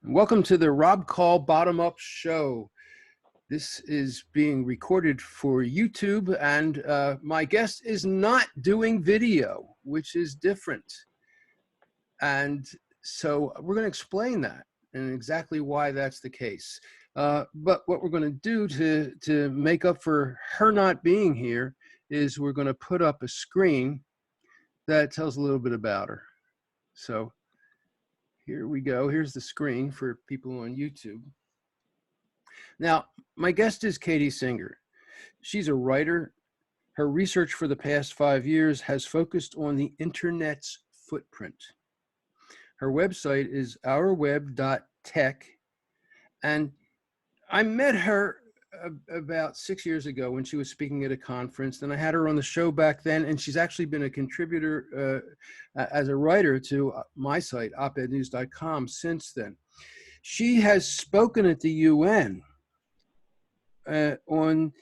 Welcome to the Rob Call Bottom Up Show. This is being recorded for YouTube, and my guest is not doing video, which is different. And so we're going to explain that and exactly why that's the case. But what we're going to do to make up for her not being here is we're going to put up a screen that tells a little bit about her. So here we go. Here's the screen for people on YouTube. Now, my guest is Katie Singer. She's a writer. Her research for the past 5 years has focused on the internet's footprint. Her website is ourweb.tech, and I met her about 6 years ago when she was speaking at a conference, and I had her on the show back then, and she's actually been a contributor as a writer to my site, opednews.com, since then. She has spoken at the UN on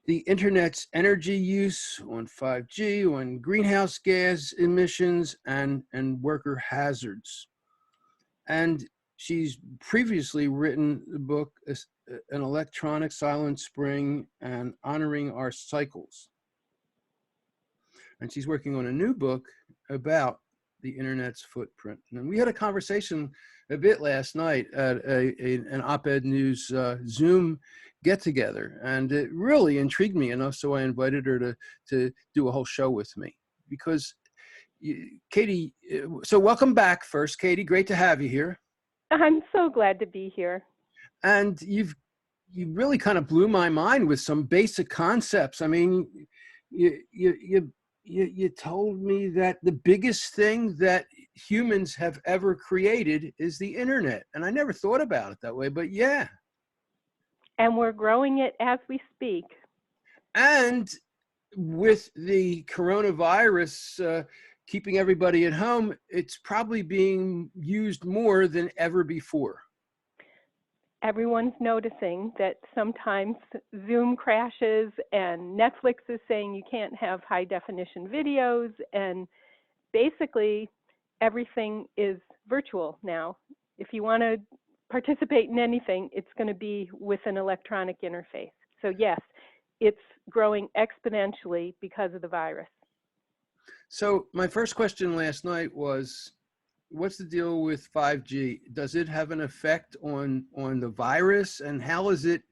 the internet's energy use, on 5G, on greenhouse gas emissions, and worker hazards. And she's previously written the book, An Electronic Silent Spring and Honoring Our Cycles. And she's working on a new book about the internet's footprint. And we had a conversation a bit last night at an Op-Ed News Zoom get-together, and it really intrigued me enough, so I invited her to do a whole show with me. Because, Katie, so welcome back first, Katie. Great to have you here. I'm so glad to be here. And you really kind of blew my mind with some basic concepts. I mean, you told me that the biggest thing that humans have ever created is the internet. And I never thought about it that way, but yeah. And we're growing it as we speak. And with the coronavirus keeping everybody at home, it's probably being used more than ever before. Everyone's noticing that sometimes Zoom crashes and Netflix is saying you can't have high definition videos, and basically everything is virtual now. If you want to participate in anything, it's going to be with an electronic interface. So yes, it's growing exponentially because of the virus. So my first question last night was, what's the deal with 5G? Does it have an effect on the virus, and how is it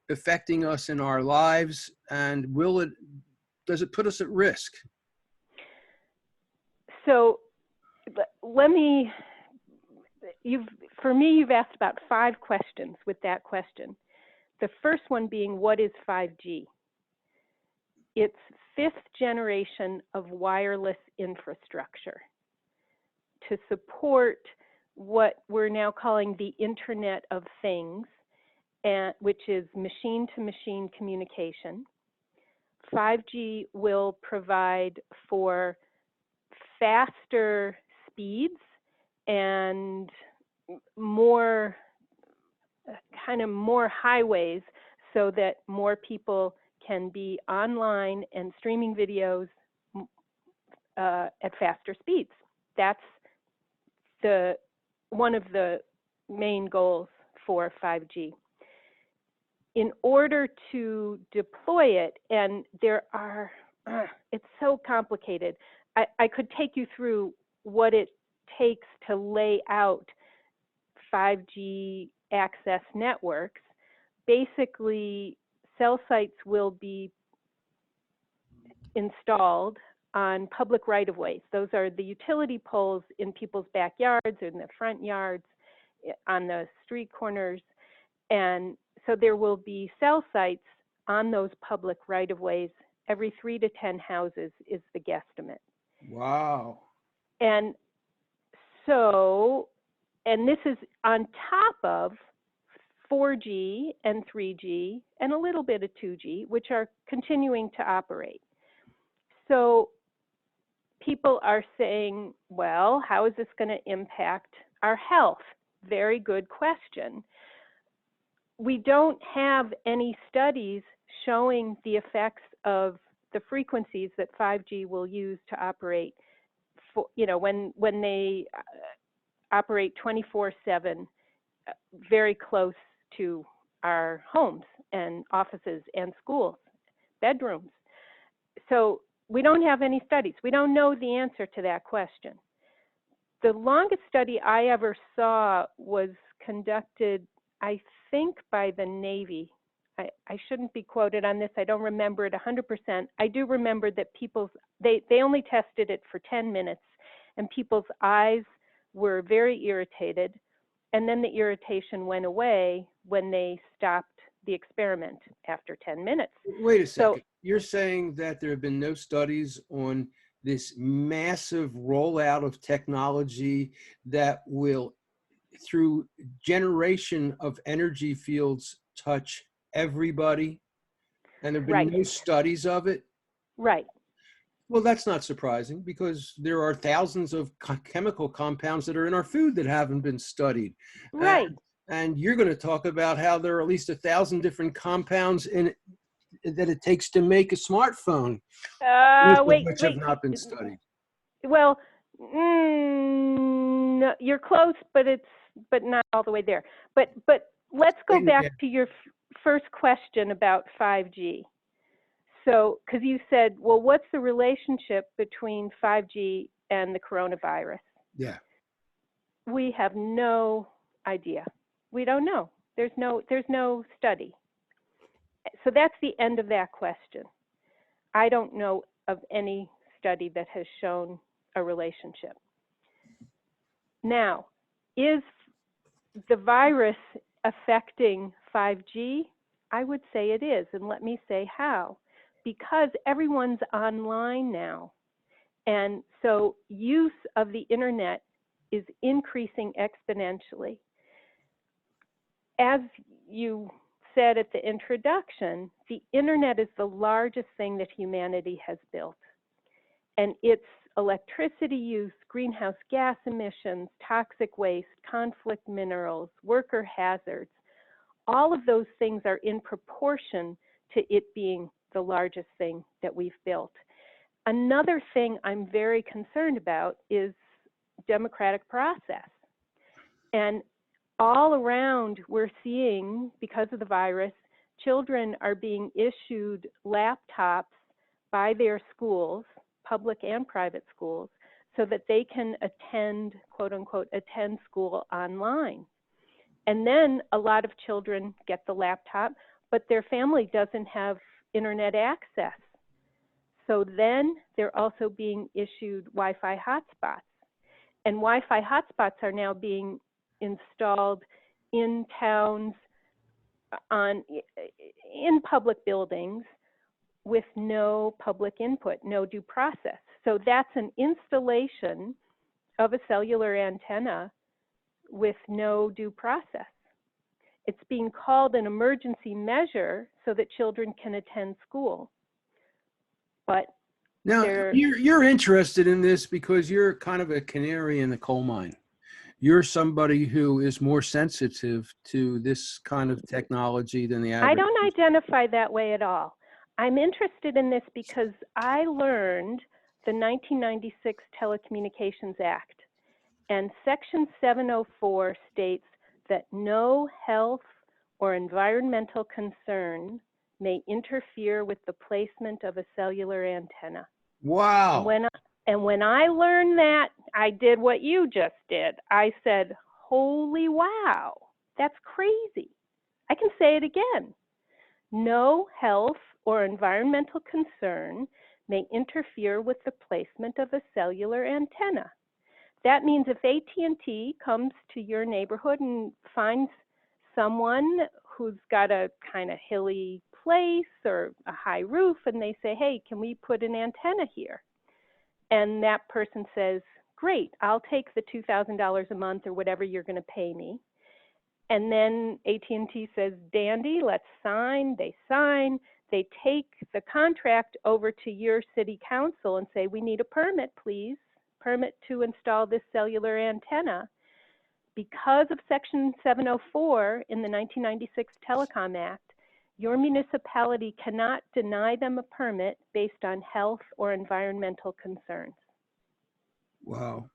affecting us in our lives, and does it put us at risk? So for me, you've asked about 5 questions with that question. The first one being, what is 5G? It's 5th generation of wireless infrastructure to support what we're now calling the Internet of Things, which is machine-to-machine communication. 5G will provide for faster speeds and more highways so that more people can be online and streaming videos at faster speeds. That's one of the main goals for 5G. In order to deploy it, and it's so complicated. I could take you through what it takes to lay out 5G access networks. Basically, cell sites will be installed on public right-of-ways. Those are the utility poles in people's backyards, in the front yards, on the street corners. And so there will be cell sites on those public right-of-ways every 3 to 10 houses is the guesstimate. Wow. And this is on top of 4G and 3G and a little bit of 2G, which are continuing to operate. So people are saying, well, how is this going to impact our health? Very good question. We don't have any studies showing the effects of the frequencies that 5G will use to operate, when they operate 24/7 very close to our homes and offices and schools, bedrooms. So we don't have any studies. We don't know the answer to that question. The longest study I ever saw was conducted, I think, by the Navy. I shouldn't be quoted on this. I don't remember it 100%. I do remember that they only tested it for 10 minutes, and people's eyes were very irritated, and then the irritation went away when they stopped the experiment after 10 minutes. Wait a second. So, You're saying that there have been no studies on this massive rollout of technology that will, through generation of energy fields, touch everybody, and there have been right, no studies of it? right. Well, that's not surprising because there are thousands of chemical compounds that are in our food that haven't been studied. Right. And you're going to talk about how there are at least 1,000 different compounds in that it takes to make a smartphone, most of Wait, which have not been studied. Well, no, you're close, but not all the way there. But let's go back to your first question about 5G. So, because you said, well, what's the relationship between 5G and the coronavirus? Yeah. We have no idea. We don't know. There's no study. So that's the end of that question. I don't know of any study that has shown a relationship. Now, is the virus affecting 5G? I would say it is, and let me say how. Because everyone's online now, and so use of the internet is increasing exponentially. As you said at the introduction, the internet is the largest thing that humanity has built. And its electricity use, greenhouse gas emissions, toxic waste, conflict minerals, worker hazards, all of those things are in proportion to it being the largest thing that we've built. Another thing I'm very concerned about is democratic process. And all around, we're seeing, because of the virus, children are being issued laptops by their schools, public and private schools, so that they can attend, quote unquote, attend school online. And then a lot of children get the laptop, but their family doesn't have internet access. So then they're also being issued Wi-Fi hotspots. And Wi-Fi hotspots are now being installed in towns, in public buildings, with no public input, no due process. So that's an installation of a cellular antenna with no due process. It's being called an emergency measure so that children can attend school. But now you're interested in this because you're kind of a canary in the coal mine. You're somebody who is more sensitive to this kind of technology than the average. I don't identify that way at all. I'm interested in this because I learned the 1996 Telecommunications Act, and Section 704 states that no health or environmental concern may interfere with the placement of a cellular antenna. Wow. And when I learned that, I did what you just did. I said, holy wow, that's crazy. I can say it again. No health or environmental concern may interfere with the placement of a cellular antenna. That means if AT&T comes to your neighborhood and finds someone who's got a kind of hilly place or a high roof, and they say, hey, can we put an antenna here? And that person says, great, I'll take the $2,000 a month or whatever you're going to pay me. And then AT&T says, dandy, let's sign. They sign. They take the contract over to your city council and say, we need a permit, please. Permit to install this cellular antenna. Because of Section 704 in the 1996 Telecom Act, your municipality cannot deny them a permit based on health or environmental concerns. Wow.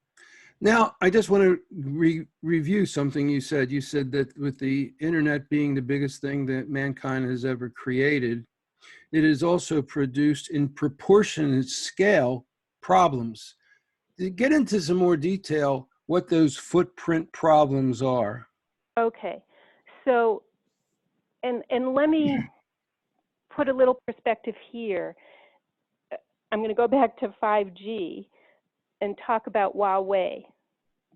Now, I just want to review something you said. You said that with the internet being the biggest thing that mankind has ever created, it has also produced in proportionate scale problems. Get into some more detail what those footprint problems are. Okay, so, and let me put a little perspective here. I'm going to go back to 5G and talk about Huawei.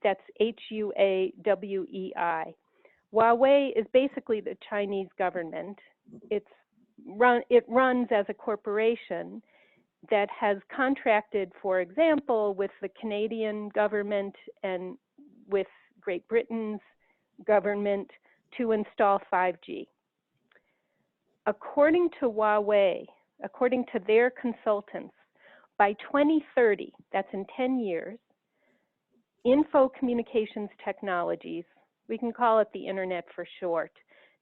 That's Huawei. Huawei is basically the Chinese government. It runs as a corporation that has contracted, for example, with the Canadian government and with Great Britain's government to install 5G. According to Huawei, according to their consultants, by 2030, that's in 10 years, info communications technologies, we can call it the internet for short,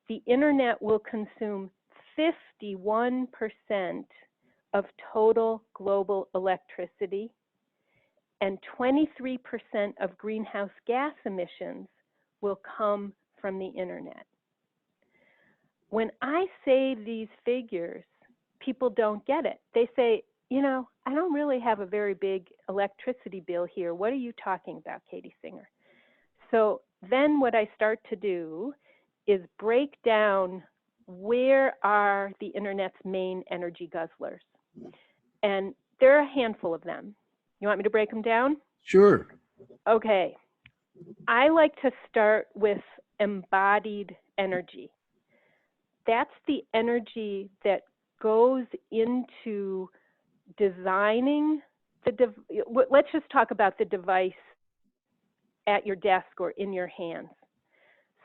the internet will consume 51% of total global electricity, and 23% of greenhouse gas emissions will come from the internet. When I say these figures, people don't get it. They say, you know, I don't really have a very big electricity bill here. What are you talking about, Katie Singer? So then what I start to do is break down where are the internet's main energy guzzlers. And there are a handful of them. You want me to break them down? Sure. Okay. I like to start with embodied energy. That's the energy that goes into designing the let's just talk about the device at your desk or in your hands.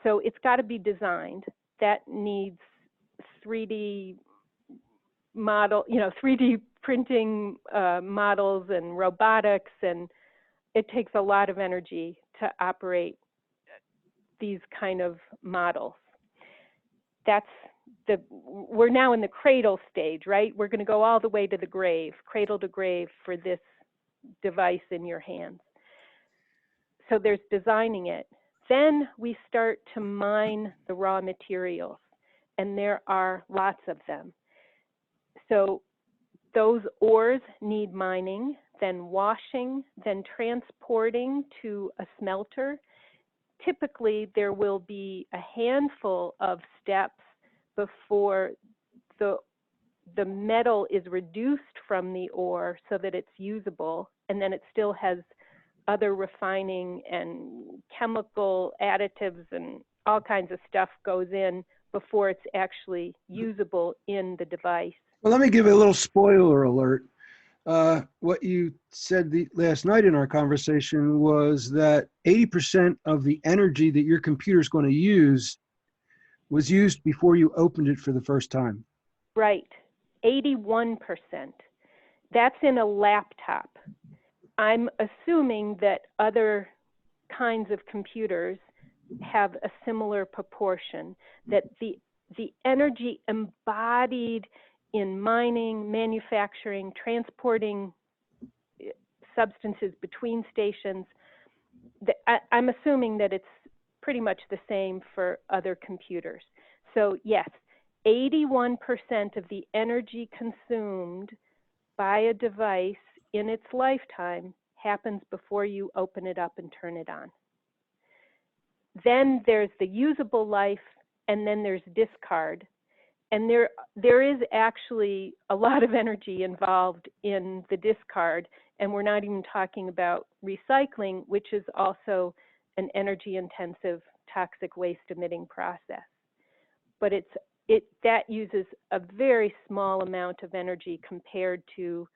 So it's got to be designed. That needs 3D model, 3D printing models and robotics, and it takes a lot of energy to operate these kind of models. We're now in the cradle stage, right? We're going to go all the way to the grave, cradle to grave for this device in your hands. So there's designing it. Then we start to mine the raw materials, and there are lots of them. So those ores need mining, then washing, then transporting to a smelter. Typically, there will be a handful of steps before the metal is reduced from the ore so that it's usable, and then it still has other refining and chemical additives and all kinds of stuff goes in before it's actually usable in the device. Well, let me give you a little spoiler alert. What you said last night in our conversation was that 80% of the energy that your computer is going to use was used before you opened it for the first time. Right, 81%. That's in a laptop. I'm assuming that other kinds of computers have a similar proportion, that the energy embodied in mining, manufacturing, transporting substances between stations, I'm assuming that it's pretty much the same for other computers. So yes, 81% of the energy consumed by a device in its lifetime happens before you open it up and turn it on. Then there's the usable life, and then there's discard. And there is actually a lot of energy involved in the discard, and we're not even talking about recycling, which is also an energy-intensive toxic waste-emitting process. But that uses a very small amount of energy compared to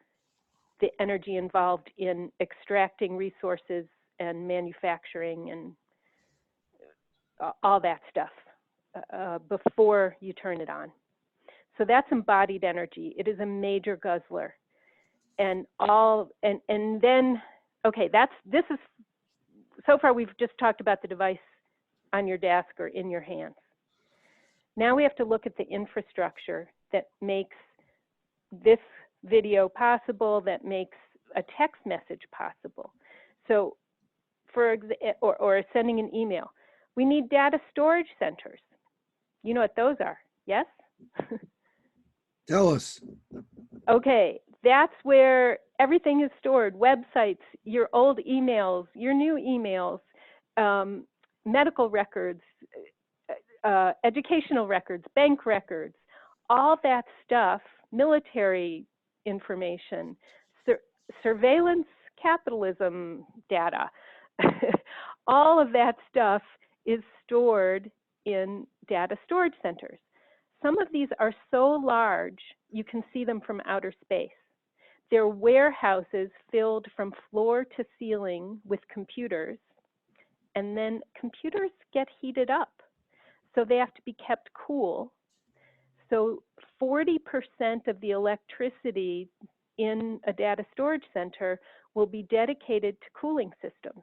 the energy involved in extracting resources and manufacturing and all that stuff before you turn it on. So that's embodied energy. It is a major guzzler. And then, okay, this is, so far we've just talked about the device on your desk or in your hands. Now we have to look at the infrastructure that makes this video possible, that makes a text message possible. So or sending an email. We need data storage centers. You know what those are, yes? Tell us. Okay, that's where everything is stored. Websites, your old emails, your new emails, medical records, educational records, bank records, all that stuff, military information, surveillance capitalism data, all of that stuff is stored in data storage centers. Some of these are so large, you can see them from outer space. They're warehouses filled from floor to ceiling with computers, and then computers get heated up. So they have to be kept cool. So 40% of the electricity in a data storage center will be dedicated to cooling systems,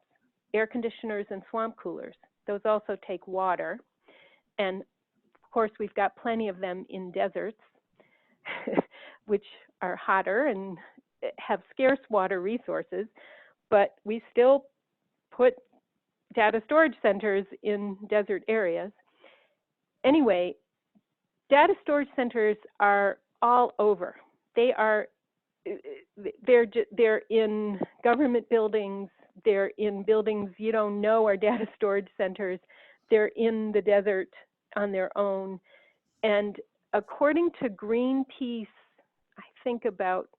air conditioners and swamp coolers. Those also take water. And of course, we've got plenty of them in deserts, which are hotter and have scarce water resources, but we still put data storage centers in desert areas. Anyway, data storage centers are all over. They're in government buildings. They're in buildings you don't know are data storage centers. They're in the desert on their own. And according to Greenpeace, I think about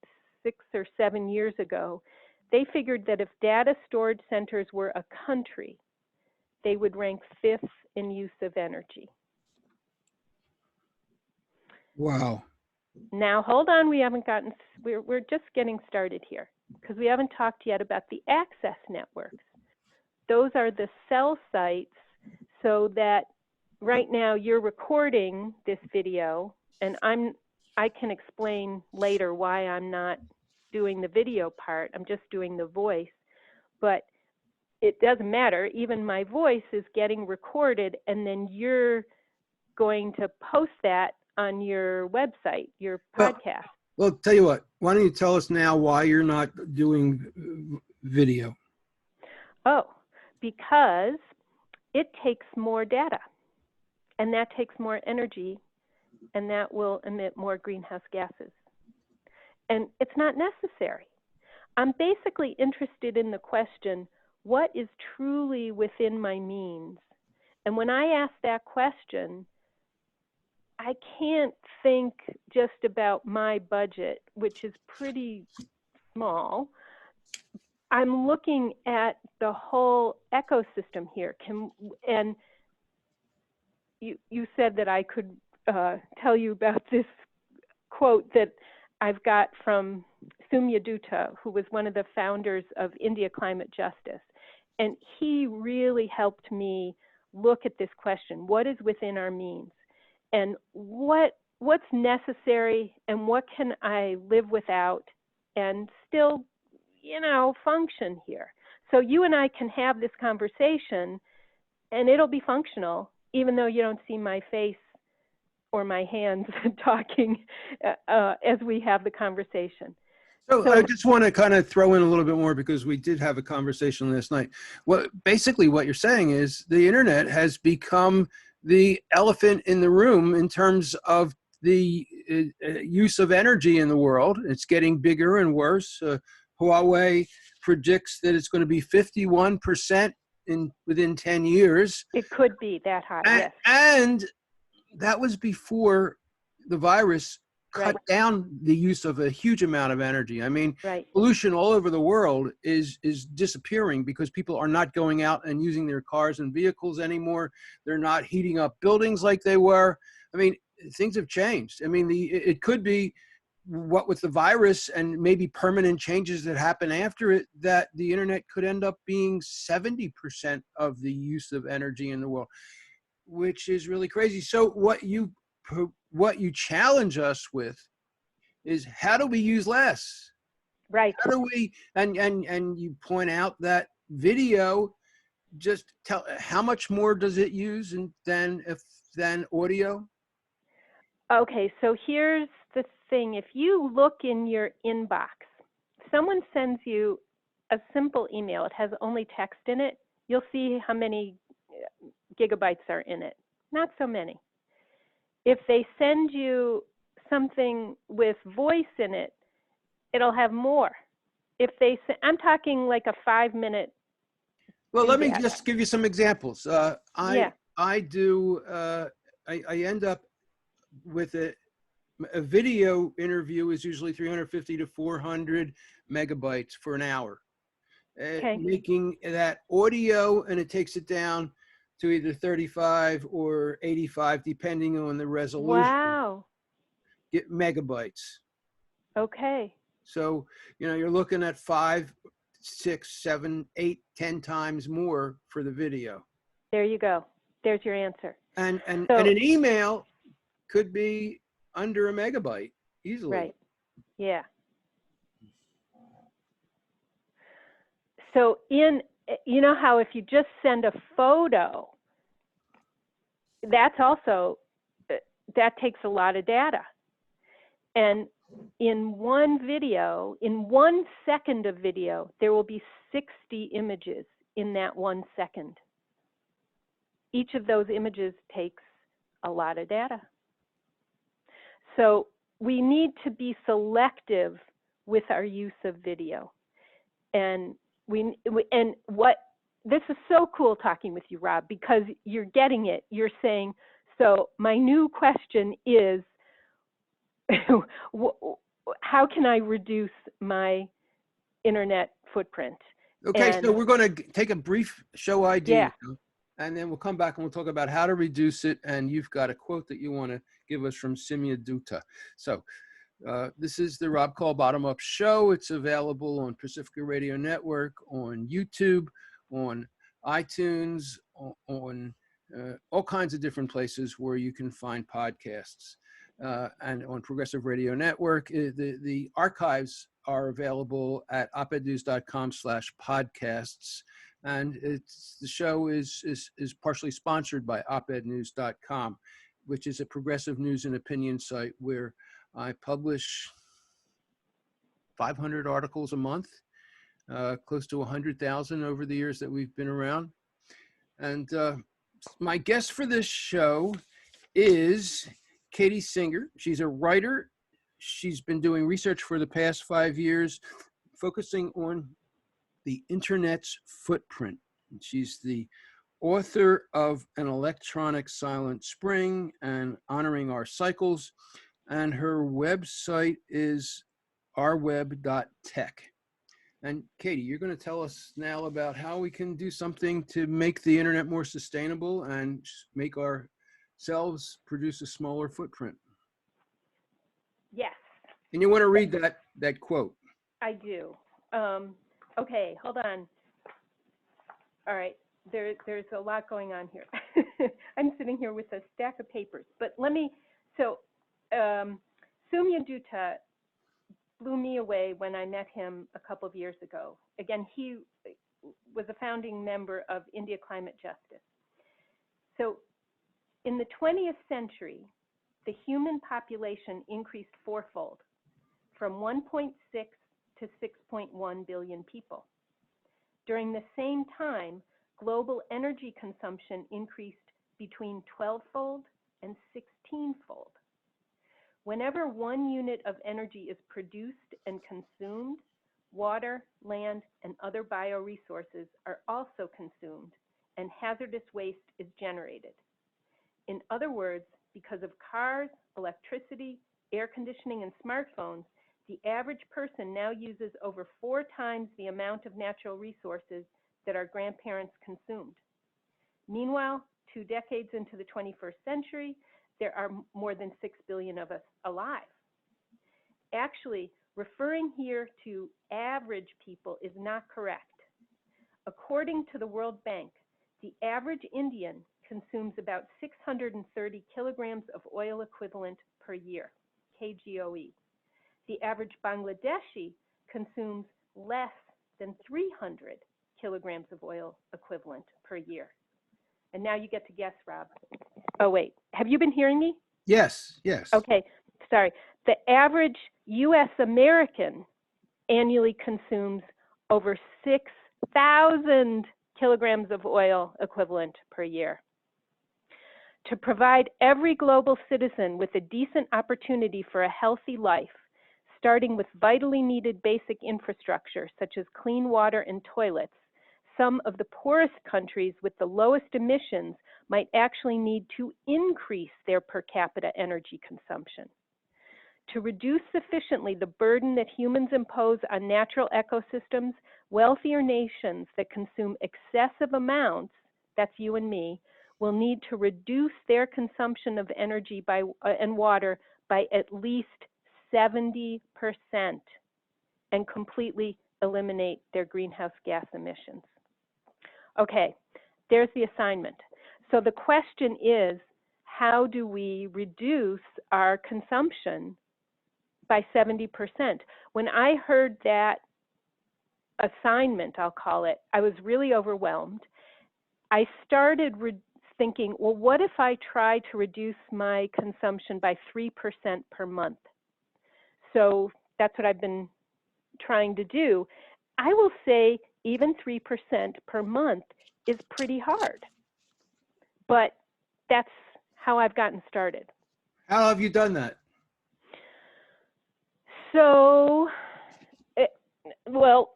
6 or 7 years ago, they figured that if data storage centers were a country, they would rank 5th in use of energy. Wow. Now, hold on, we're just getting started here because we haven't talked yet about the access networks. Those are the cell sites so that right now you're recording this video, and I can explain later why I'm not doing the video part. I'm just doing the voice, but it doesn't matter. Even my voice is getting recorded, and then you're going to post that on your website, your podcast. Well, tell you what, why don't you tell us now why you're not doing video? Oh, because it takes more data, and that takes more energy, and that will emit more greenhouse gases. And it's not necessary. I'm basically interested in the question, what is truly within my means? And when I ask that question, I can't think just about my budget, which is pretty small. I'm looking at the whole ecosystem here. And you said that I could tell you about this quote that I've got from Soumya Dutta, who was one of the founders of India Climate Justice. And he really helped me look at this question, what is within our means? And what's necessary, and what can I live without and still, function here? So you and I can have this conversation, and it'll be functional, even though you don't see my face or my hands talking as we have the conversation. So I just want to kind of throw in a little bit more, because we did have a conversation last night. Basically what you're saying is the internet has become the elephant in the room in terms of the use of energy in the world. It's getting bigger and worse. Huawei predicts that it's going to be 51% within 10 years. It could be that high, yes. And that was before the virus cut down the use of a huge amount of energy. I mean, pollution all over the world is disappearing because people are not going out and using their cars and vehicles anymore. They're not heating up buildings like they were. I mean, things have changed. I mean, it could be what with the virus and maybe permanent changes that happen after it, that the internet could end up being 70% of the use of energy in the world, which is really crazy. So what you challenge us with is, how do we use less? Right. How do we, and you point out that video, just tell how much more does it use than audio? Okay, so here's the thing. If you look in your inbox, someone sends you a simple email, it has only text in it, you'll see how many gigabytes are in it. Not so many. If they send you something with voice in it, it'll have more. If they, I'm talking like a 5-minute. Well, let me doodad. just give you some examples. Yeah. I do, I end up with a video interview is usually 350 to 400 megabytes for an hour. Okay. Making that audio, and it takes it down to either 35 or 85, depending on the resolution. Wow. Get megabytes. Okay. So, you know, you're looking at 5, 6, 7, 8, 10 times more for the video. There you go. There's your answer. And So, an email could be under a megabyte easily. right. Yeah. So you know how if you just send a photo, that's also, that takes a lot of data. And in one video, in 1 second of video, there will be 60 images in that 1 second. Each of those images takes a lot of data. So we need to be selective with our use of video. And this is so cool talking with you, Rob, because you're getting it. You're saying, so my new question is, how can I reduce my internet footprint? Okay, And so we're going to take a brief show ID, yeah, and then we'll come back and we'll talk about how to reduce it. And you've got a quote that you want to give us from Simya Dutta. So this is the Rob Call Bottom Up Show. It's available on Pacifica Radio Network, on YouTube, on iTunes, on all kinds of different places where you can find podcasts. And on Progressive Radio Network, the archives are available at opednews.com/podcasts. And the show is partially sponsored by opednews.com, which is a progressive news and opinion site where I publish 500 articles a month, close to 100,000 over the years that we've been around. And my guest for this show is Katie Singer. She's a writer. She's been doing research for the past 5 years, focusing on the internet's footprint. She's the author of An Electronic Silent Spring and Honoring Our Cycles. And her website is ourweb.tech. And Katie, you're going to tell us now about how we can do something to make the internet more sustainable and make ourselves produce a smaller footprint. yes, And you want to read that quote? I do. Okay, hold on. All right, there's a lot going on here. I'm sitting here with a stack of papers, but Simya Dutta blew me away when I met him a couple of years ago. Again, he was a founding member of India Climate Justice. So in the 20th century, the human population increased fourfold, from 1.6 to 6.1 billion people. During the same time, global energy consumption increased between 12-fold and 16-fold. Whenever 1 unit of energy is produced and consumed, water, land, and other bioresources are also consumed, and hazardous waste is generated. In other words, because of cars, electricity, air conditioning, and smartphones, the average person now uses over 4 times the amount of natural resources that our grandparents consumed. Meanwhile, 2 decades into the 21st century, there are more than 6 billion of us alive. Actually, referring here to average people is not correct. According to the World Bank, the average Indian consumes about 630 kilograms of oil equivalent per year, KGOE. The average Bangladeshi consumes less than 300 kilograms of oil equivalent per year. And now you get to guess, Rob. Oh, wait. Have you been hearing me? Yes, yes. Okay, sorry. The average U.S. American annually consumes over 6,000 kilograms of oil equivalent per year. To provide every global citizen with a decent opportunity for a healthy life, starting with vitally needed basic infrastructure such as clean water and toilets, some of the poorest countries with the lowest emissions might actually need to increase their per capita energy consumption. To reduce sufficiently the burden that humans impose on natural ecosystems, wealthier nations that consume excessive amounts, that's you and me, will need to reduce their consumption of energy and water by at least 70% and completely eliminate their greenhouse gas emissions. Okay, there's the assignment. So the question is, how do we reduce our consumption by 70%? When I heard that assignment, I'll call it, I was really overwhelmed. I started thinking, well, what if I try to reduce my consumption by 3% per month? So that's what I've been trying to do. I will say even 3% per month is pretty hard, but that's how I've gotten started. How have you done that? So, well,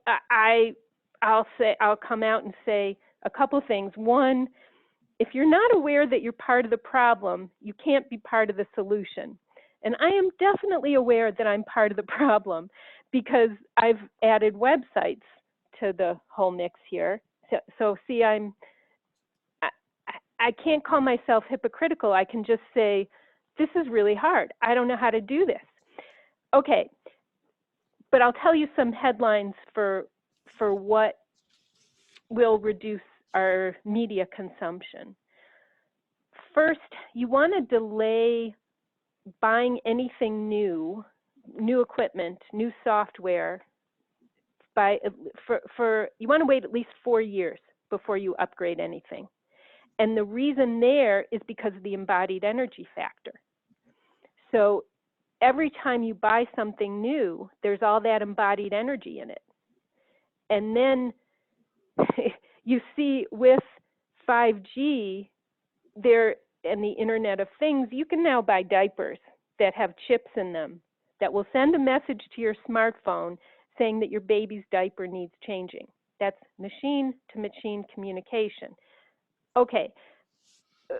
I'll come out and say a couple things. One, if you're not aware that you're part of the problem, you can't be part of the solution. And I am definitely aware that I'm part of the problem because I've added websites to the whole mix here. So see, I can't call myself hypocritical. I can just say, this is really hard. I don't know how to do this. Okay, but I'll tell you some headlines for what will reduce our media consumption. First, you want to delay buying anything new equipment, new software, you want to wait at least 4 years before you upgrade anything. And the reason there is because of the embodied energy factor. So every time you buy something new, there's all that embodied energy in it. And then you see with 5G and the Internet of Things, you can now buy diapers that have chips in them that will send a message to your smartphone saying that your baby's diaper needs changing. That's machine-to-machine communication. Okay,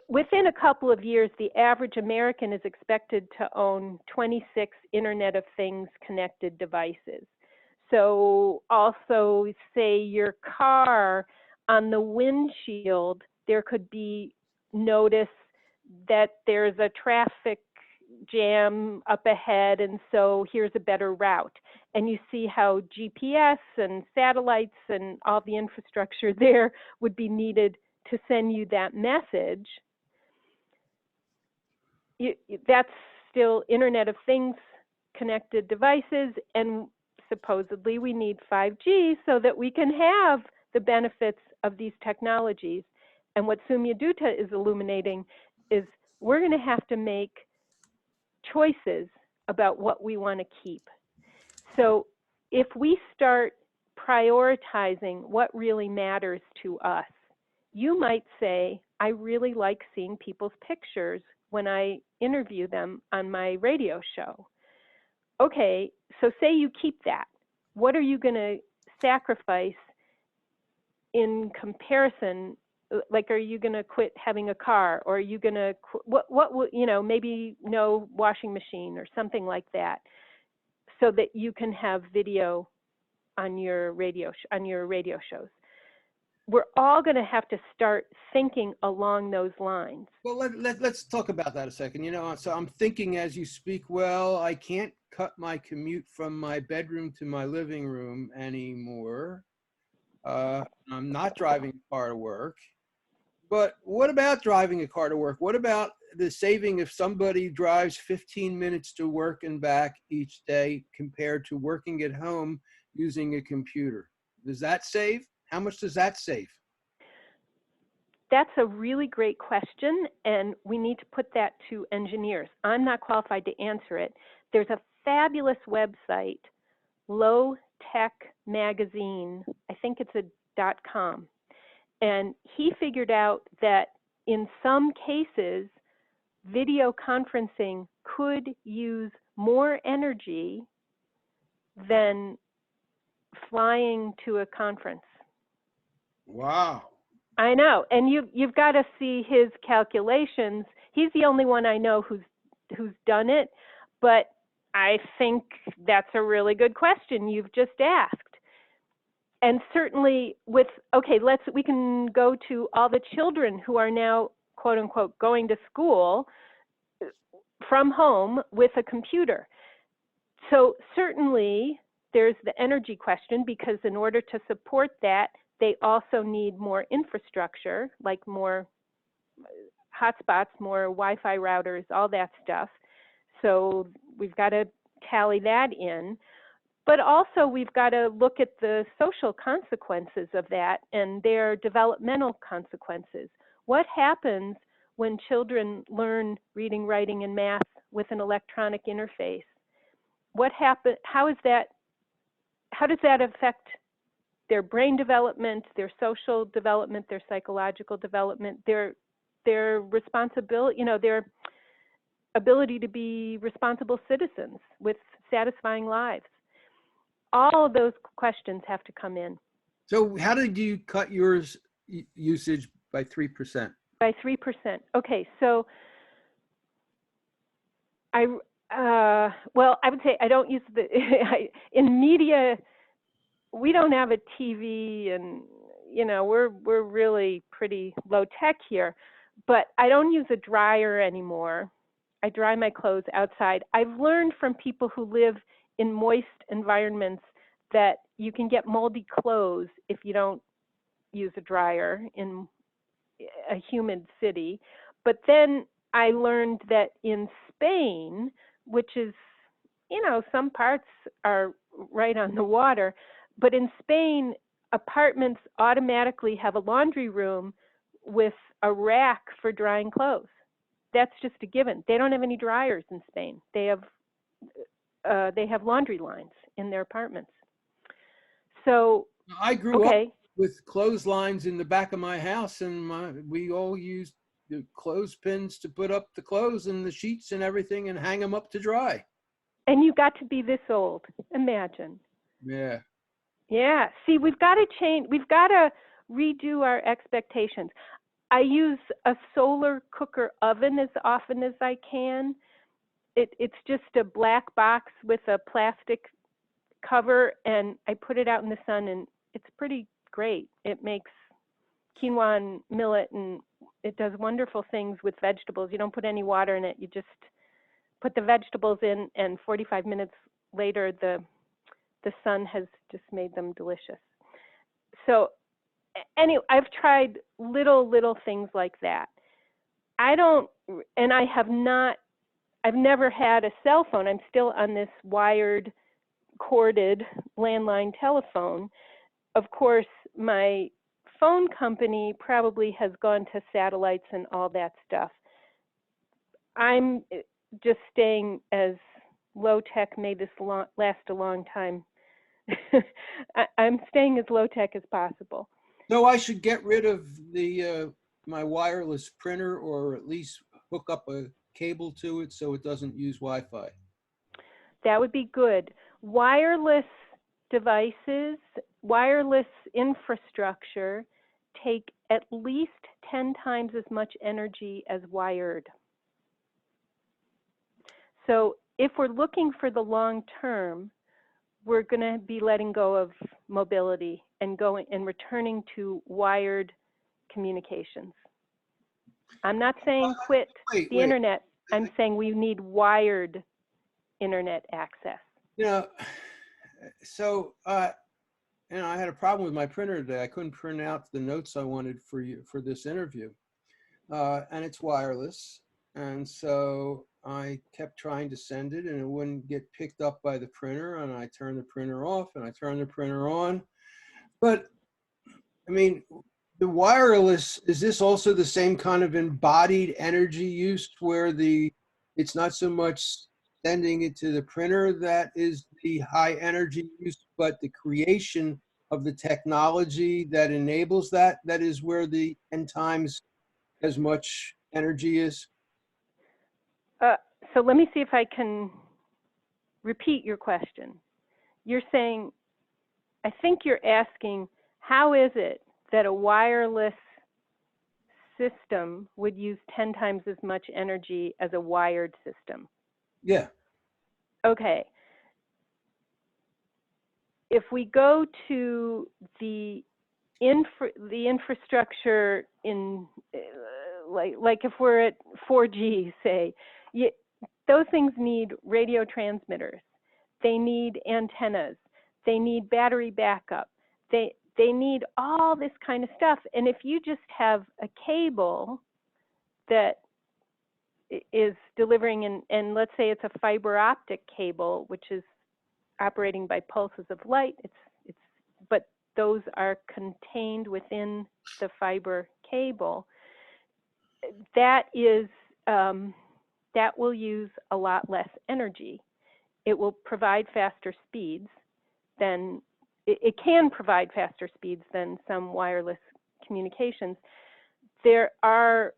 within a couple of years, the average American is expected to own 26 Internet of Things connected devices. So also, say your car, on the windshield, there could be notice that there's a traffic jam up ahead, and so here's a better route. And you see how GPS and satellites and all the infrastructure there would be needed to send you that message. That's still Internet of Things connected devices, and supposedly we need 5G so that we can have the benefits of these technologies. And what Soumya Dutta is illuminating is we're going to have to make choices about what we want to keep. So if we start prioritizing what really matters to us, you might say, I really like seeing people's pictures when I interview them on my radio show. Okay, so say you keep that. What are you going to sacrifice in comparison? Like, are you going to quit having a car, or are you going to maybe no washing machine or something like that, so that you can have video on your radio shows? We're all going to have to start thinking along those lines. Well, let's talk about that a second. So I'm thinking as you speak, well, I can't cut my commute from my bedroom to my living room anymore. I'm not driving a car to work. But what about driving a car to work? What about the saving if somebody drives 15 minutes to work and back each day compared to working at home using a computer? Does that save? How much does that save? That's a really great question, and we need to put that to engineers. I'm not qualified to answer it. There's a fabulous website, Low Tech Magazine, I think it's a .com, And he figured out that in some cases, video conferencing could use more energy than flying to a conference. Wow. I know, and you've got to see his calculations. He's the only one I know who's done it, but I think that's a really good question you've just asked. And certainly with, okay, we can go to all the children who are now, quote unquote, going to school from home with a computer. So certainly there's the energy question, because in order to support that, they also need more infrastructure, like more hotspots, more Wi-Fi routers, all that stuff. So we've got to tally that in. But also we've got to look at the social consequences of that and their developmental consequences. What happens when children learn reading, writing, and math with an electronic interface? How does that affect their brain development, their social development, their psychological development, their responsibility, their ability to be responsible citizens with satisfying lives? All of those questions have to come in. So how did you cut yours usage by 3%? By 3%. Okay, so I would say I don't use in media. We don't have a TV, and we're really pretty low tech here. But I don't use a dryer anymore. I dry my clothes outside. I've learned from people who live in moist environments that you can get moldy clothes if you don't use a dryer in a humid city. But then I learned that in Spain, which is, some parts are right on the water, but in Spain, apartments automatically have a laundry room with a rack for drying clothes. That's just a given. They don't have any dryers in Spain. They have laundry lines in their apartments. So I grew up with clotheslines in the back of my house, and we all used the clothespins to put up the clothes and the sheets and everything and hang them up to dry. And you got to be this old. Imagine. Yeah. Yeah. See, we've got to change. We've got to redo our expectations. I use a solar cooker oven as often as I can. It's just a black box with a plastic cover, and I put it out in the sun, and it's pretty great. It makes quinoa and millet, and it does wonderful things with vegetables. You don't put any water in it. You just put the vegetables in, and 45 minutes later, the sun has just made them delicious. So anyway, I've tried little things like that. I've never had a cell phone. I'm still on this wired, corded landline telephone. Of course, my phone company probably has gone to satellites and all that stuff. I'm just staying as low tech. May this last a long time. I'm staying as low tech as possible. So I should get rid of my wireless printer, or at least hook up a cable to it so it doesn't use Wi-Fi. That would be good. Wireless devices, wireless infrastructure take at least 10 times as much energy as wired. So if we're looking for the long term, we're going to be letting go of mobility and returning to wired communications. I'm not saying quit the internet. I'm saying we need wired internet access. So I had a problem with my printer today. I couldn't print out the notes I wanted for this interview, and it's wireless. And so I kept trying to send it, and it wouldn't get picked up by the printer. And I turned the printer off, and I turned the printer on. But I mean, the wireless, is this also the same kind of embodied energy use, where it's not so much sending it to the printer that is the high energy use, but the creation of the technology that enables that, that is where the 10 times as much energy is? So let me see if I can repeat your question. You're saying, I think you're asking, how is it that a wireless system would use 10 times as much energy as a wired system? Yeah. Okay. If we go to the infrastructure in, like if we're at 4G, say, those things need radio transmitters. They need antennas. They need battery backup. They need all this kind of stuff. And if you just have a cable that is delivering, and let's say it's a fiber optic cable, which is operating by pulses of light, but those are contained within the fiber cable, that will use a lot less energy. It will provide faster speeds than, it can provide faster speeds than some wireless communications. There are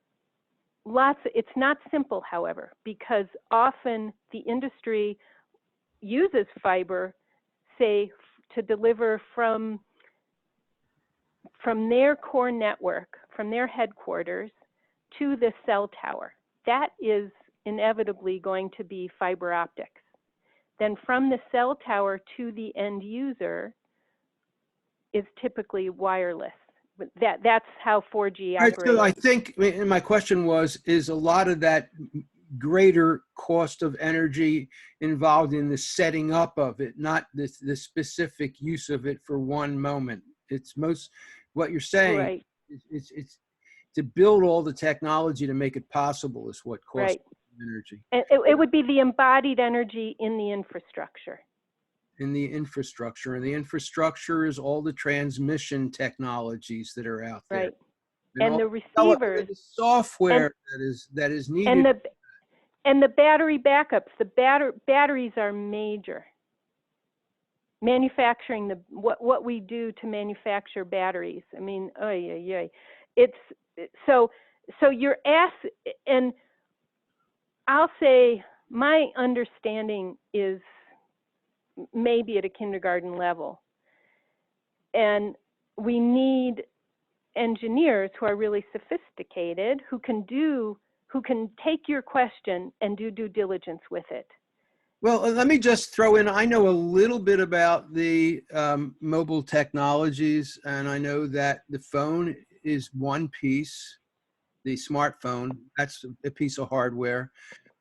lots, it's not simple, however, because often the industry uses fiber, say, to deliver from their core network, from their headquarters to the cell tower. That is inevitably going to be fiber optics. Then from the cell tower to the end user is typically wireless. That's how 4G All right, operates. so I think, and my question was, is a lot of that greater cost of energy involved in the setting up of it, not the specific use of it for one moment? It's most, what you're saying, Right. it's to build all the technology to make it possible is what costs Right. energy. And it would be the embodied energy in the infrastructure. In the infrastructure, and the infrastructure is all the transmission technologies that are out there. Right. And the all receivers. the software that is needed. And the battery backups, the batteries are major. Manufacturing what we do to manufacture batteries. I mean, it's so you're and I'll say my understanding is maybe at a kindergarten level, and we need engineers who are really sophisticated, who can take your question and do due diligence with it. Well, let me just throw in, I know a little bit about the mobile technologies, and I know that the phone is one piece, the smartphone, that's a piece of hardware.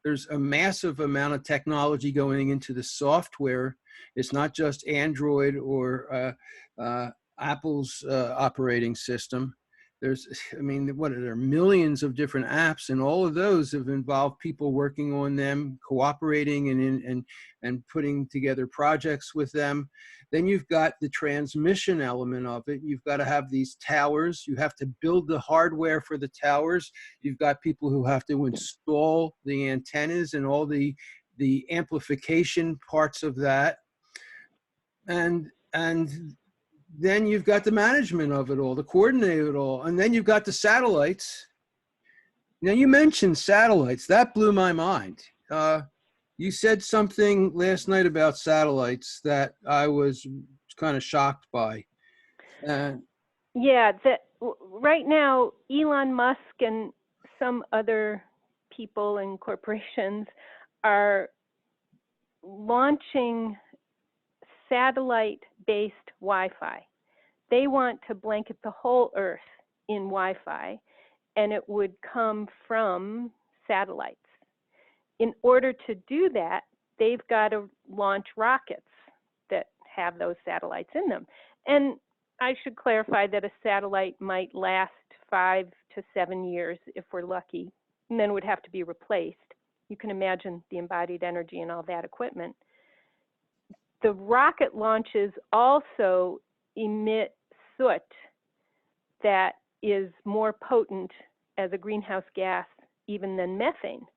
There's a massive amount of technology going into the software. It's not just Android or Apple's operating system. There's, I mean, what are there, millions of different apps, and all of those have involved people working on them, cooperating and putting together projects with them. Then you've got the transmission element of it. You've got to have these towers. You have to build the hardware for the towers. You've got people who have to install the antennas and all the amplification parts of that. And then you've got the management of it all, the coordinate of it all. And then you've got the satellites. Now, you mentioned satellites. That blew my mind. You said something last night about satellites that I was kind of shocked by. Yeah, right now, Elon Musk and some other people and corporations are launching satellite-based Wi-Fi. They want to blanket the whole Earth in Wi-Fi, and it would come from satellites. In order to do that, they've got to launch rockets that have those satellites in them. And I should clarify that a satellite might last 5 to 7 years if we're lucky, and then would have to be replaced. You can imagine the embodied energy and all that equipment. The rocket launches also emit soot that is more potent as a greenhouse gas even than methane.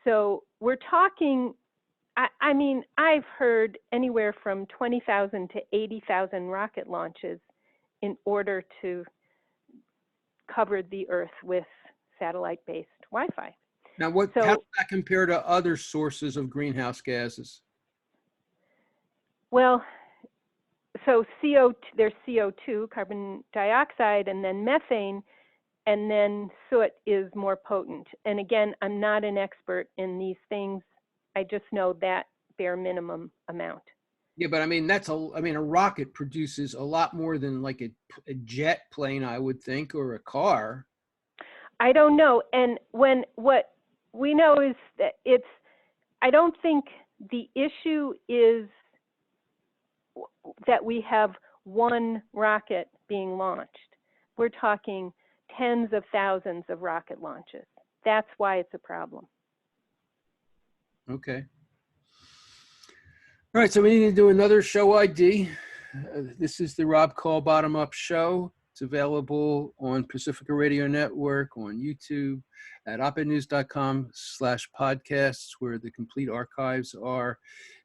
So we're talking I mean, I've heard anywhere from 20,000 to 80,000 rocket launches in order to cover the Earth with satellite-based Wi-Fi. Now, how So, does that compare to other sources of greenhouse gases? well, so there's CO2, carbon dioxide, and then methane, and then soot is more potent. And again, I'm not an expert in these things. I just know that bare minimum amount. Yeah, but I mean, a rocket produces a lot more than like a jet plane, I would think, or a car. I don't know. And what we know is that I don't think the issue is that we have one rocket being launched. We're talking tens of thousands of rocket launches. That's why it's a problem. Okay. All right, so we need to do another show ID. This is the Rob Call Bottom Up Show. It's available on Pacifica Radio Network, on YouTube, at opednews.com/podcasts, where the complete archives are.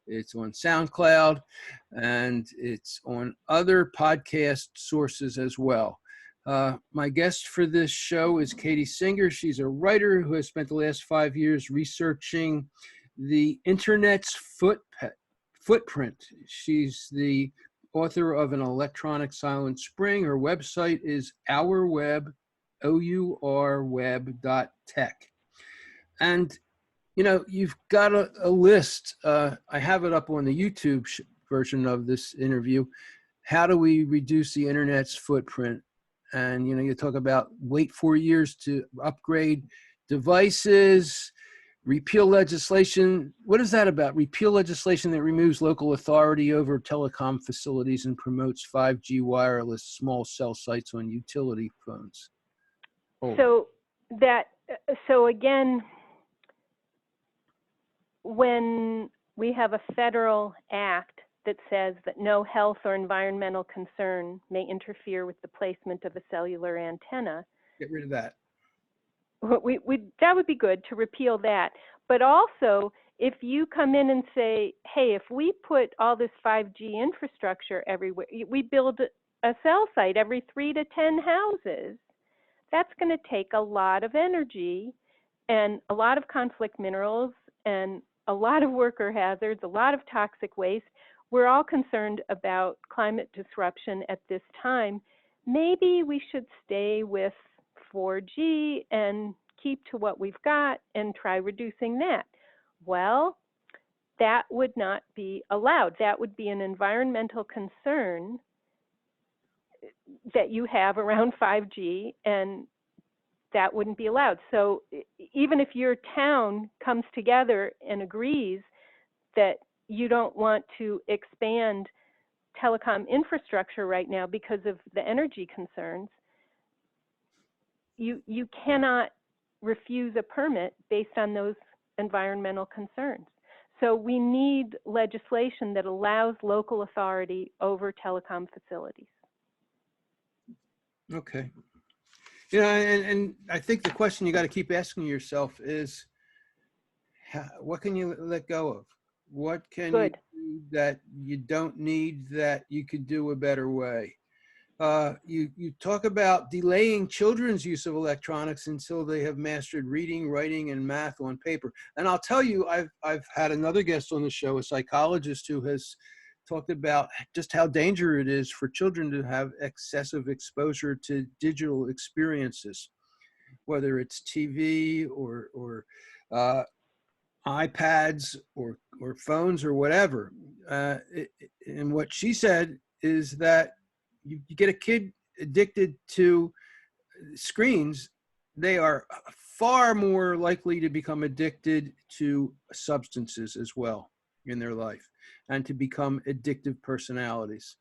It's on SoundCloud, and it's on other podcast sources as well. My guest for this show is Katie Singer. She's a writer who has spent the last 5 years researching the internet's footprint. She's the author of An Electronic Silent Spring. Her website is OurWeb, OURWeb.tech. And, you know, you've got a list. I have it up on the YouTube version of this interview. How do we reduce the internet's footprint? And, you know, you talk about wait 4 years to upgrade devices, repeal legislation. What is that about? Repeal legislation that removes local authority over telecom facilities and promotes 5G wireless small cell sites on utility phones. Oh. So again, when we have a federal act that says that no health or environmental concern may interfere with the placement of a cellular antenna, Get rid of that. That would be good to repeal that. But also, if you come in and say, hey, if we put all this 5G infrastructure everywhere, we build a cell site every 3 to 10 houses, that's going to take a lot of energy and a lot of conflict minerals and a lot of worker hazards, a lot of toxic waste. We're all concerned about climate disruption at this time. Maybe we should stay with 4G and keep to what we've got and try reducing that. Well, that would not be allowed. That would be an environmental concern that you have around 5G, and that wouldn't be allowed. So even if your town comes together and agrees that you don't want to expand telecom infrastructure right now because of the energy concerns, you cannot refuse a permit based on those environmental concerns. So we need legislation that allows local authority over telecom facilities. Okay. You know, and I think the question you got to keep asking yourself is, what can you let go of? What can you do that you don't need that you could do a better way? You talk about delaying children's use of electronics until they have mastered reading, writing, and math on paper. And I'll tell you, I've had another guest on the show, a psychologist, who has talked about just how dangerous it is for children to have excessive exposure to digital experiences, whether it's TV or iPads or phones or whatever. And what she said is that you get a kid addicted to screens, they are far more likely to become addicted to substances as well in their life and to become addictive personalities.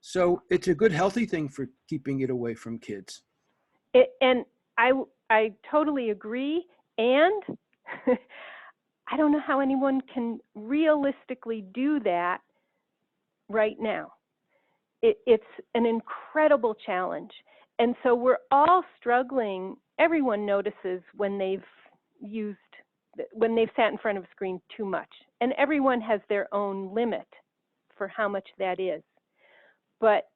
So it's a good, healthy thing for keeping it away from kids. And I totally agree. And I don't know how anyone can realistically do that right now. It's an incredible challenge. And so we're all struggling. Everyone notices when they've used when they've sat in front of a screen too much. And everyone has their own limit for how much that is. But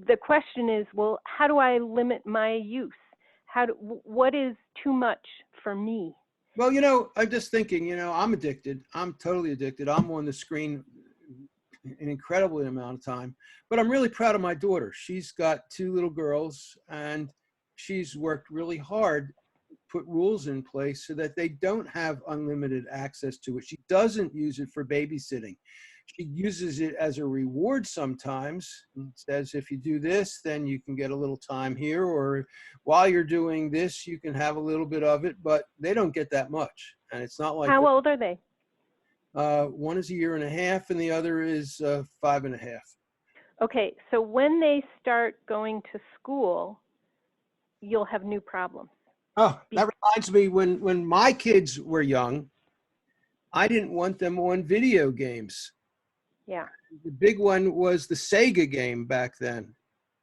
the question is, well, how do I limit my use? What is too much for me? Well, I'm just thinking, I'm addicted. I'm totally addicted. I'm on the screen an incredible amount of time, but I'm really proud of my daughter. She's got 2 little girls, and she's worked really hard, put rules in place so that they don't have unlimited access to it. She doesn't use it for babysitting. She uses it as a reward sometimes, and says, if you do this, then you can get a little time here, or while you're doing this, you can have a little bit of it, but they don't get that much. And it's not like How old are they? one is 1.5 years and the other is 5.5. Okay, so when they start going to school, you'll have new problems. Oh, that reminds me, when my kids were young, I didn't want them on video games. Yeah. The big one was the Sega game back then.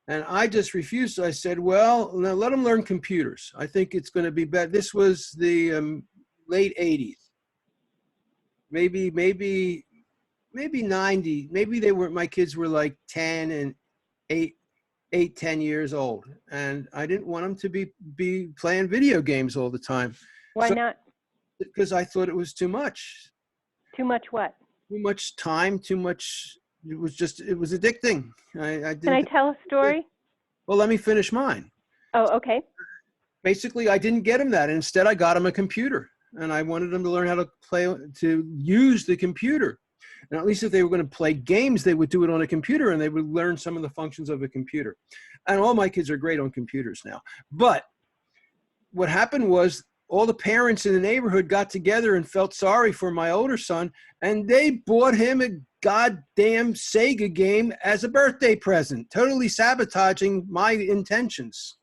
And I just refused. I said, well, now let them learn computers. I think it's going to be better. This was the late 80s. Maybe 90. Maybe my kids were like 10 and 10 years old. And I didn't want them to be playing video games all the time. Why not? Because I thought it was too much. Too much what? Too much time, too much. It was addicting. I didn't. Can I tell a story? Well, let me finish mine. Oh, okay. Basically, I didn't get him that. Instead, I got him a computer, and I wanted him to learn how to use the computer. And at least if they were going to play games, they would do it on a computer, and they would learn some of the functions of a computer. And all my kids are great on computers now. But what happened was, all the parents in the neighborhood got together and felt sorry for my older son, and they bought him a goddamn Sega game as a birthday present, totally sabotaging my intentions.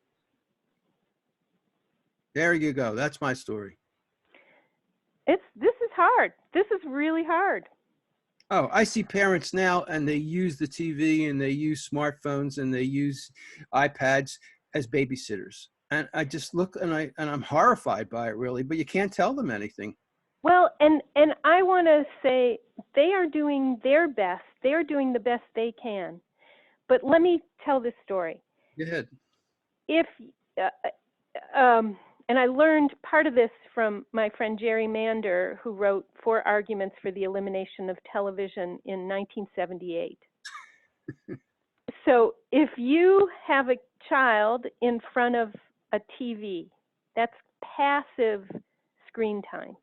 There you go. That's my story. This is hard. This is really hard. Oh, I see parents now, and they use the TV, and they use smartphones, and they use iPads as babysitters. And I just look, and I'm horrified by it, really. But you can't tell them anything. Well, and I want to say they are doing their best. They are doing the best they can. But let me tell this story. Go ahead. And I learned part of this from my friend Jerry Mander, who wrote 4 Arguments for the Elimination of Television in 1978. So if you have a child in front of a TV, that's passive screen time.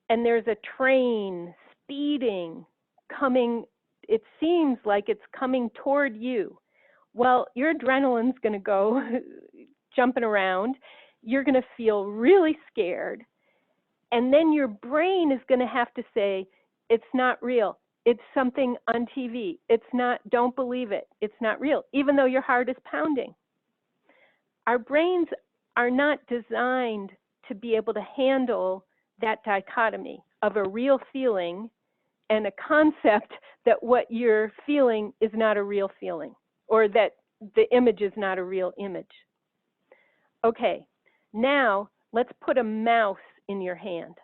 And there's a train speeding, coming, it seems like it's coming toward you. Well, your adrenaline's going to go jumping around. You're going to feel really scared. And then your brain is going to have to say, it's not real. It's something on TV. It's not, don't believe it. It's not real, even though your heart is pounding. Our brains are not designed to be able to handle that dichotomy of a real feeling and a concept that what you're feeling is not a real feeling, or that the image is not a real image. Okay, now let's put a mouse in your hand.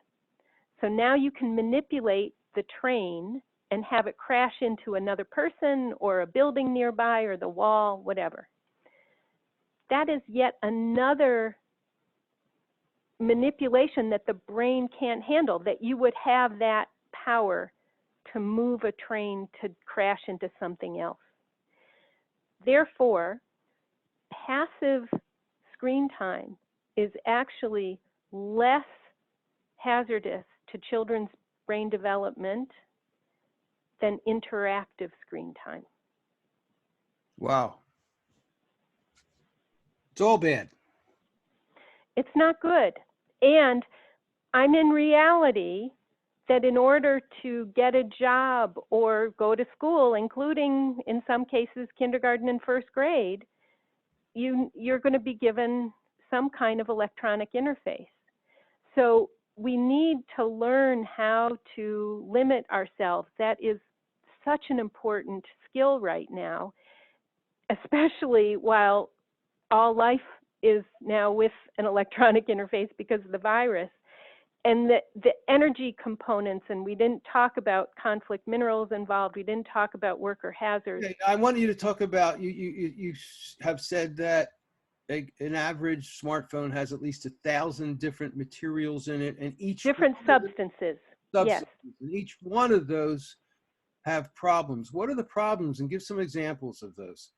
So now you can manipulate the train and have it crash into another person or a building nearby or the wall, whatever. That is yet another manipulation that the brain can't handle, that you would have that power to move a train to crash into something else. Therefore, passive screen time is actually less hazardous to children's brain development than interactive screen time. Wow. It's all bad. It's not good. And I'm in reality that in order to get a job or go to school, including in some cases kindergarten and first grade, you're going to be given some kind of electronic interface. So we need to learn how to limit ourselves. That is such an important skill right now, especially while all life is now with an electronic interface because of the virus. and the energy components, and we didn't talk about conflict minerals involved. We didn't talk about worker hazards. Okay, I want you to talk about, you have said that an average smartphone has at least 1,000 different materials in it, and each Different one of the substances. Yes. substances, and each one of those have problems. What are the problems? And give some examples of those.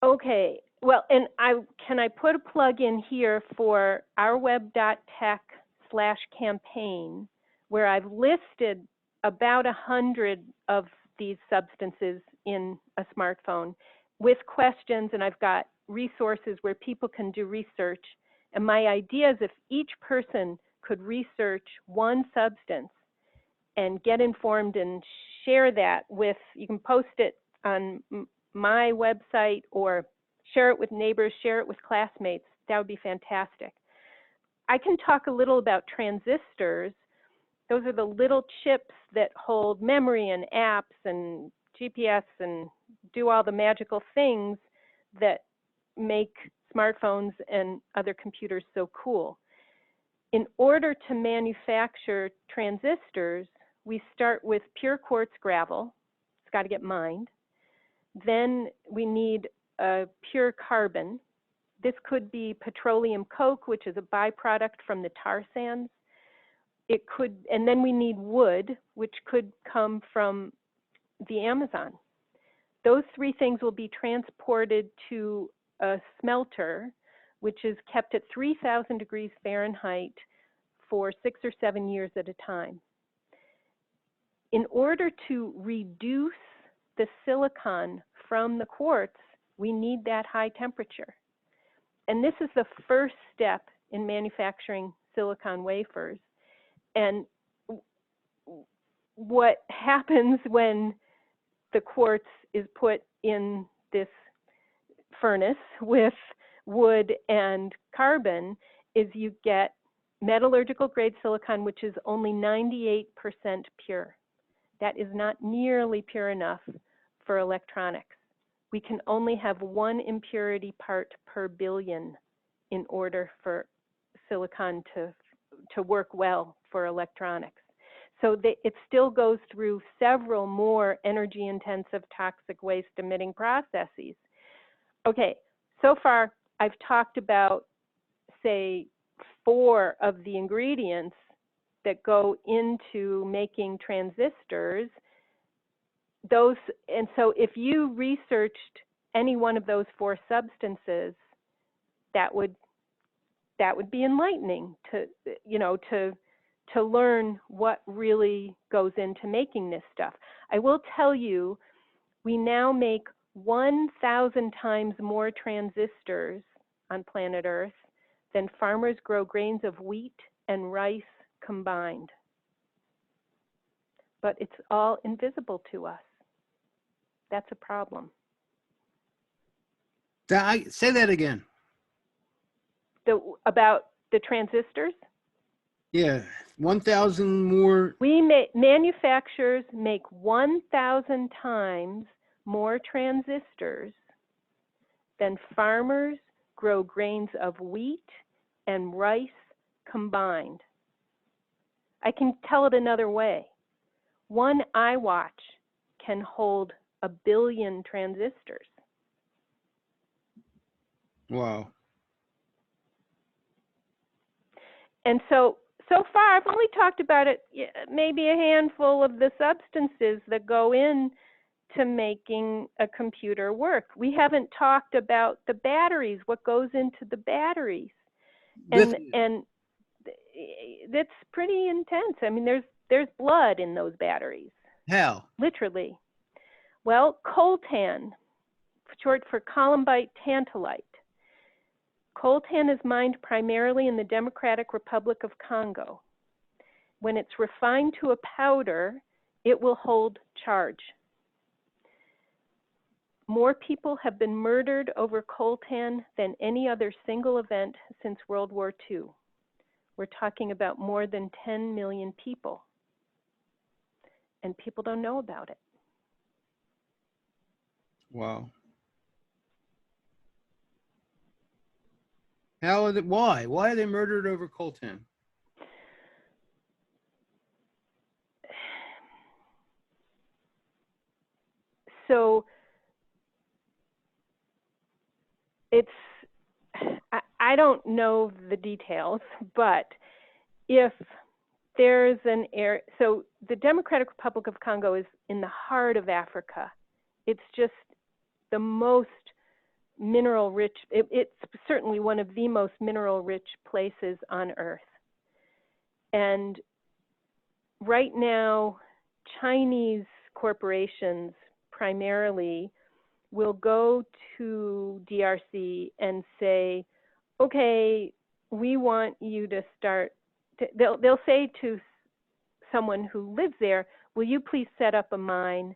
Okay. Well, and can I put a plug in here for ourweb.tech/campaign, where I've listed about 100 of these substances in a smartphone with questions, and I've got resources where people can do research. And my idea is if each person could research one substance and get informed and share that with, you can post it on my website or share it with neighbors, share it with classmates. That would be fantastic. I can talk a little about transistors. Those are the little chips that hold memory and apps and GPS and do all the magical things that make smartphones and other computers so cool. In order to manufacture transistors, we start with pure quartz gravel. It's got to get mined. Then we need pure carbon. This could be petroleum coke, which is a byproduct from the tar sands. It could, and then we need wood, which could come from the Amazon. Those three things will be transported to a smelter, which is kept at 3,000 degrees Fahrenheit for 6 or 7 years at a time. In order to reduce the silicon from the quartz, we need that high temperature. And this is the first step in manufacturing silicon wafers. And what happens when the quartz is put in this furnace with wood and carbon is you get metallurgical grade silicon, which is only 98% pure. That is not nearly pure enough for electronics. We can only have one impurity part per billion in order for silicon to work well for electronics. So it still goes through several more energy intensive toxic waste emitting processes. Okay, so far I've talked about, say, 4 of the ingredients that go into making transistors. Those, and so if you researched any one of those 4 substances, that would be enlightening to, you know, to learn what really goes into making this stuff. I will tell you, we now make 1,000 times more transistors on planet Earth than farmers grow grains of wheat and rice combined. But it's all invisible to us. That's a problem. Say that again. About the transistors? Yeah, 1,000 more. Manufacturers make 1,000 times more transistors than farmers grow grains of wheat and rice combined. I can tell it another way. One iWatch can hold 1 billion transistors. Wow. And so far, I've only talked about it, maybe a handful of the substances that go in to making a computer work. We haven't talked about the batteries, what goes into the batteries. And that's pretty intense. I mean, there's blood in those batteries. How? Literally. Well, coltan, short for columbite tantalite. Coltan is mined primarily in the Democratic Republic of Congo. When it's refined to a powder, it will hold charge. More people have been murdered over coltan than any other single event since World War II. We're talking about more than 10 million people. And people don't know about it. Wow. How are they, why? Why are they murdered over coltan? so it's, I don't know the details, but if there's an area, so the Democratic Republic of Congo is in the heart of Africa. It's just the most mineral rich, it's certainly one of the most mineral rich places on Earth. And right now, Chinese corporations primarily will go to DRC and say, okay, we want you to start, they'll say to someone who lives there, will you please set up a mine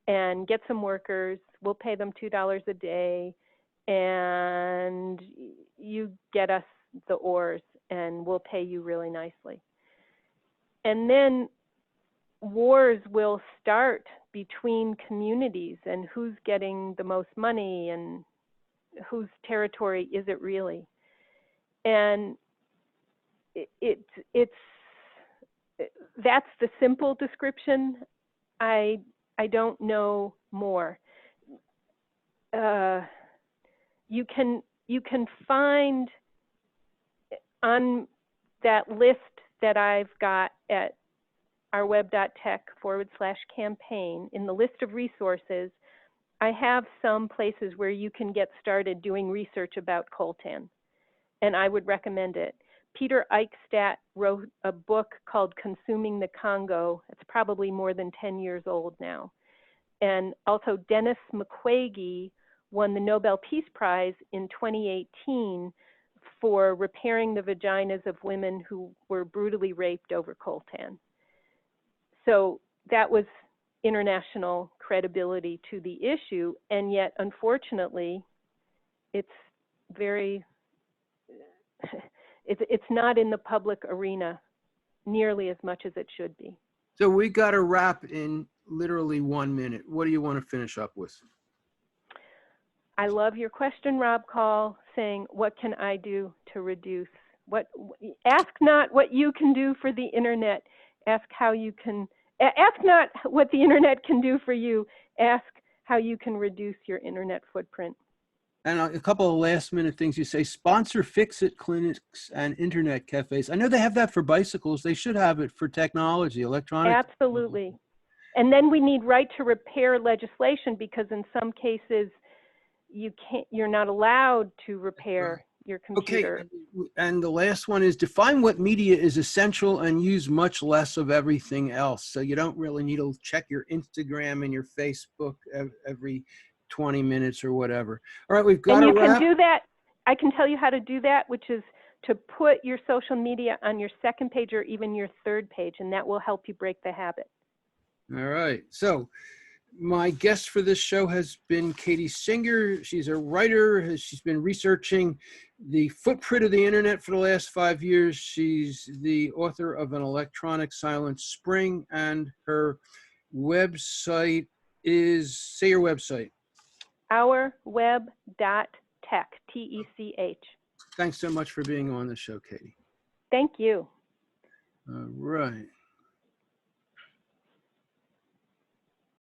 and get some workers, we'll pay them $2 a day, and you get us the ores and we'll pay you really nicely. And then wars will start between communities and who's getting the most money and whose territory is it really. And that's the simple description. I don't know more. You can find on that list that I've got at ourweb.tech/campaign, in the list of resources, I have some places where you can get started doing research about coltan, and I would recommend it. Peter Eichstadt wrote a book called Consuming the Congo. It's probably more than 10 years old now. And also Dennis Mukwege won the Nobel Peace Prize in 2018 for repairing the vaginas of women who were brutally raped over coltan. So that was international credibility to the issue, and yet unfortunately it's very, it's not in the public arena nearly as much as it should be. So we got to wrap in literally 1 minute. What do you want to finish up with? I love your question, Rob Call, saying, what can I do to reduce? Ask not what you can do for the internet, ask how you can, ask not what the internet can do for you, ask how you can reduce your internet footprint. And a couple of last minute things you say, sponsor fix-it clinics and internet cafes. I know they have that for bicycles. They should have it for technology, electronic. Absolutely. And then we need right to repair legislation, because in some cases you're not allowed to repair your computer. Okay, and the last one is define what media is essential and use much less of everything else. So you don't really need to check your Instagram and your Facebook every 20 minutes or whatever. All right, we've got to wrap. And you can do that. I can tell you how to do that, which is to put your social media on your second page or even your third page, and that will help you break the habit. All right, so my guest for this show has been Katie Singer. She's a writer. She's been researching the footprint of the internet for the last 5 years. She's the author of An Electronic Silent Spring, and her website is, say your website. Ourweb.tech, T-E-C-H. Thanks so much for being on the show, Katie. Thank you. All right.